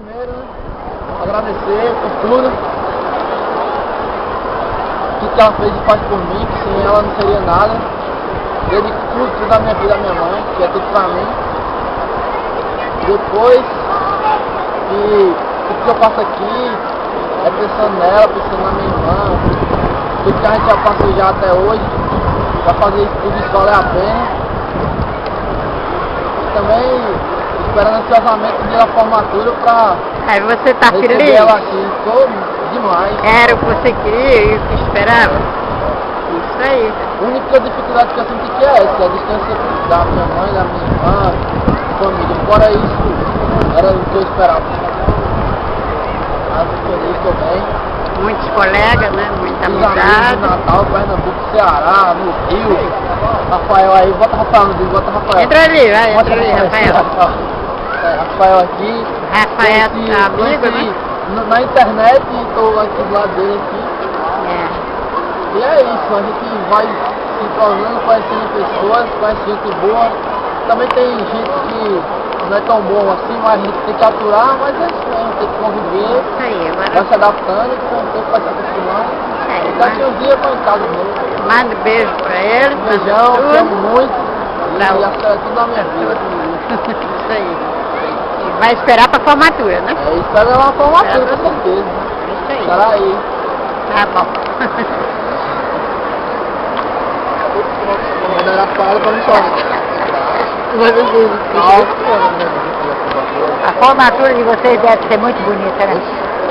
primeiro, né? Agradecer por tudo que ela fez e faz por mim, que sem ela não seria nada. Dedico tudo da minha vida à minha mãe, que é tudo pra mim. Depois que tudo que eu faço aqui é pensando nela, pensando na minha irmã, tudo que a gente já passou já até hoje, pra fazer tudo isso valer a pena. E também esperando ansiosamente o dia da formatura pra Aí você tá receber feliz? ela aqui. Tô demais. Era o que você queria e o que esperava? Isso aí. A única dificuldade que eu senti que é essa, a distância da minha mãe, da minha irmã, família. Fora isso, era o que eu esperava. Mas tô feliz, tô bem. Muitos colegas, né? Muita Os amigos amizade. do Natal, Pernambuco, Ceará, no Rio. Rafael aí, bota Rafael no vídeo, bota Rafael. Entra ali, vai, Bota entra ali, Rafael. Rafael aqui. Rafael, Conheci- amigo, conheci né? na internet e tô aqui do lado dele aqui. É. E é isso, a gente vai se entrosando, conhecendo pessoas, conhece gente boa. Também tem gente que não é tão bom assim, mas a gente tem que aturar, mas é isso mesmo, tem que conviver, Isso aí, vai agora. se adaptando e com o tempo vai se acostumando. É, E daqui uns dias eu tô em casa de novo. manda beijo pra ele. Um beijão, te amo muito. E Pra- a senhora é tudo na minha vida. Isso aí. E vai esperar pra formatura, né? É, espero ela uma formatura, com certeza. Isso aí. Estará aí. Tá bom. Vou mandar a fala pra me falar. A formatura de vocês deve ser muito bonita, né?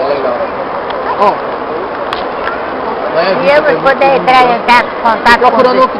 É legal. Bom. E eu vou poder entrar em contato com Procurando vocês.